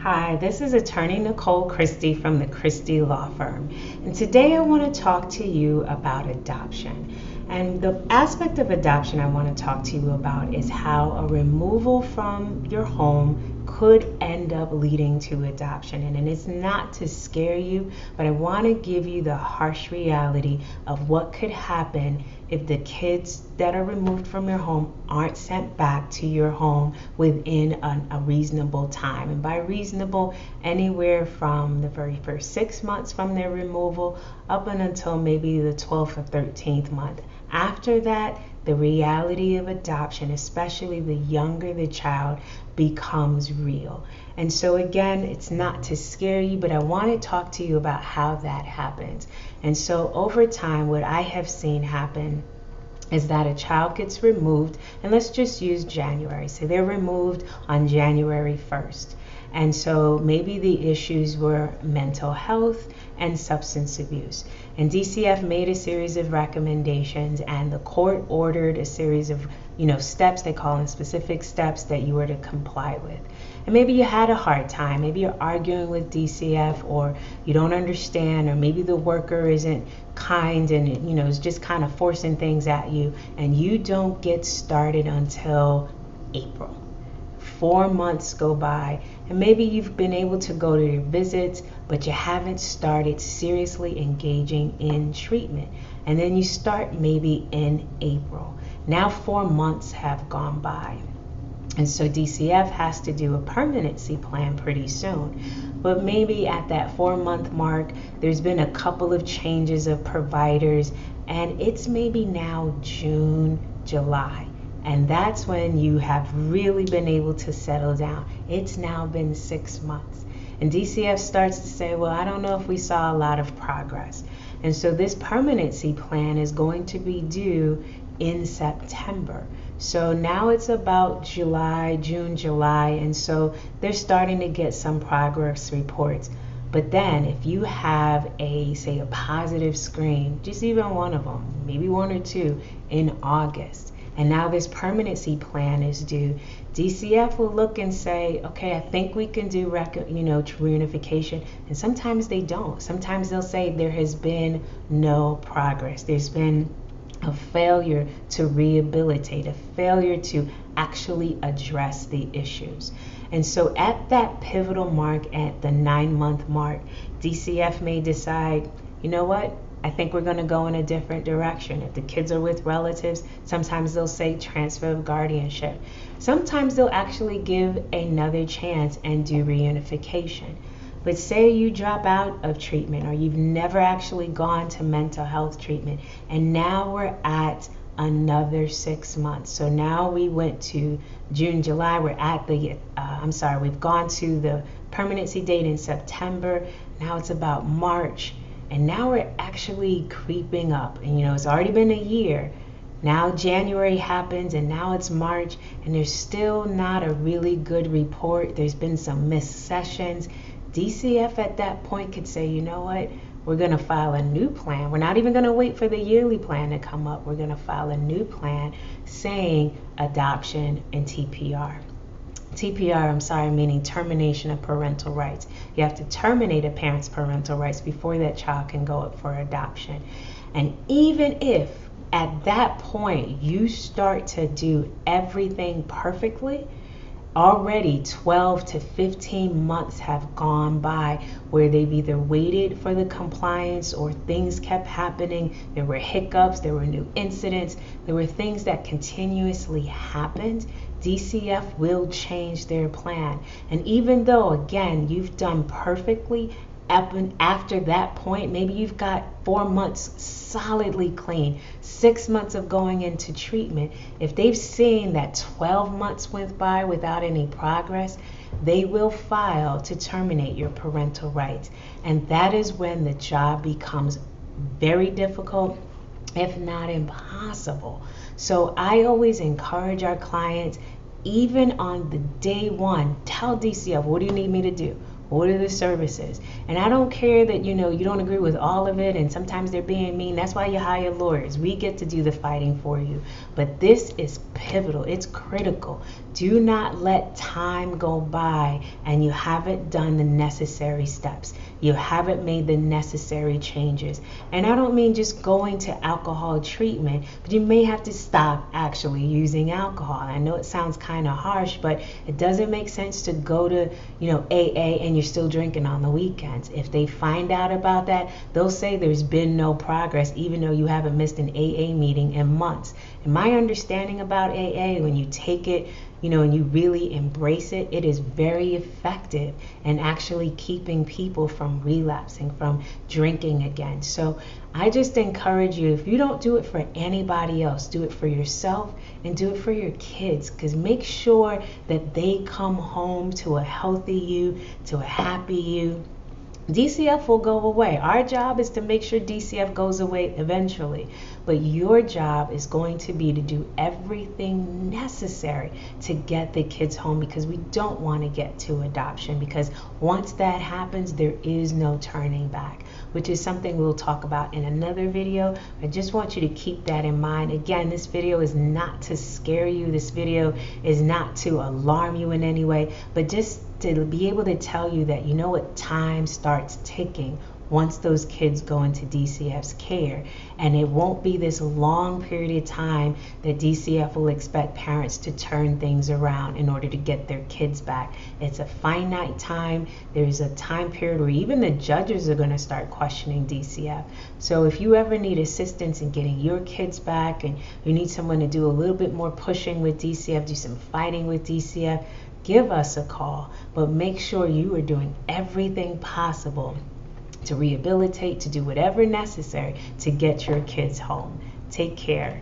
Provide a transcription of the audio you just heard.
Hi, this is attorney Nicole Christie from the Christie Law Firm, and today I want to talk to you about adoption. And the aspect of adoption I want to talk to you about is how a removal from your home could end up leading to adoption. And it's not to scare you, but I want to give you the harsh reality of what could happen if the kids that are removed from your home aren't sent back to your home within a reasonable time. And by reasonable, anywhere from the very first 6 months from their removal up until maybe the 12th or 13th month. After that, the reality of adoption, especially the younger the child, becomes real. And so again, it's not to scare you, but I want to talk to you about how that happens. And so over time, what I have seen happen is that a child gets removed, and let's just use January. So they're removed on January 1st. And so maybe the issues were mental health and substance abuse. And DCF made a series of recommendations, and the court ordered a series of steps. They call them specific steps that you were to comply with. And maybe you had a hard time. Maybe you're arguing with DCF, or you don't understand, or maybe the worker isn't kind and is just kind of forcing things at you, and you don't get started until April. 4 months go by, and maybe you've been able to go to your visits, but you haven't started seriously engaging in treatment. And then you start maybe in April. Now 4 months have gone by. And so DCF has to do a permanency plan pretty soon. But maybe at that 4-month mark, there's been a couple of changes of providers, and it's maybe now June, July. And that's when you have really been able to settle down. It's now been 6 months. And DCF starts to say, well, I don't know if we saw a lot of progress. And so this permanency plan is going to be due in September. So now it's about June, July. And so they're starting to get some progress reports. But then if you have a positive screen, just even one of them, maybe one or two in August, and now this permanency plan is due, DCF will look and say, okay, I think we can do reunification. And sometimes they don't. Sometimes they'll say there has been no progress. There's been a failure to rehabilitate, a failure to actually address the issues. And so at that pivotal mark, at the 9-month mark, DCF may decide, you know what? I think we're going to go in a different direction. If the kids are with relatives, sometimes they'll say transfer of guardianship. Sometimes they'll actually give another chance and do reunification. But say you drop out of treatment, or you've never actually gone to mental health treatment, and now we're at another 6 months. So now we went to June, July. We're at we've gone to the permanency date in September. Now it's about March. And now we're actually creeping up. And it's already been a year. Now January happens, and now it's March, and there's still not a really good report. There's been some missed sessions. DCF at that point could say, you know what? We're going to file a new plan. We're not even going to wait for the yearly plan to come up. We're going to file a new plan saying adoption and TPR. TPR, meaning termination of parental rights. You have to terminate a parent's parental rights before that child can go up for adoption. And even if at that point you start to do everything perfectly, already 12 to 15 months have gone by where they've either waited for the compliance or things kept happening. There were hiccups, there were new incidents, there were things that continuously happened. DCF will change their plan. And even though, again, you've done perfectly, after that point, maybe you've got 4 months solidly clean, 6 months of going into treatment. If they've seen that 12 months went by without any progress, they will file to terminate your parental rights. And that is when the job becomes very difficult, if not impossible. So I always encourage our clients, even on the day one, tell DCF, what do you need me to do? Order the services. And I don't care that, you don't agree with all of it, and sometimes they're being mean. That's why you hire lawyers. We get to do the fighting for you. But this is pivotal. It's critical. Do not let time go by and you haven't done the necessary steps. You haven't made the necessary changes. And I don't mean just going to alcohol treatment, but you may have to stop actually using alcohol. I know it sounds kind of harsh, but it doesn't make sense to go to, AA and you're still drinking on the weekends. If they find out about that, they'll say there's been no progress, even though you haven't missed an AA meeting in months. And my understanding about AA, when you take it, and you really embrace it, it is very effective in actually keeping people from relapsing, from drinking again. So I just encourage you, if you don't do it for anybody else, do it for yourself and do it for your kids, because make sure that they come home to a healthy you, to a happy you. DCF will go away. Our job is to make sure DCF goes away eventually. But your job is going to be to do everything necessary to get the kids home, because we don't want to get to adoption, because once that happens, there is no turning back, which is something we'll talk about in another video. I just want you to keep that in mind. Again, this video is not to scare you. This video is not to alarm you in any way, but just to be able to tell you that time starts ticking once those kids go into DCF's care. And it won't be this long period of time that DCF will expect parents to turn things around in order to get their kids back. It's a finite time. There's a time period where even the judges are going to start questioning DCF. So if you ever need assistance in getting your kids back, and you need someone to do a little bit more pushing with DCF, do some fighting with DCF, give us a call. But make sure you are doing everything possible to rehabilitate, to do whatever necessary to get your kids home. Take care.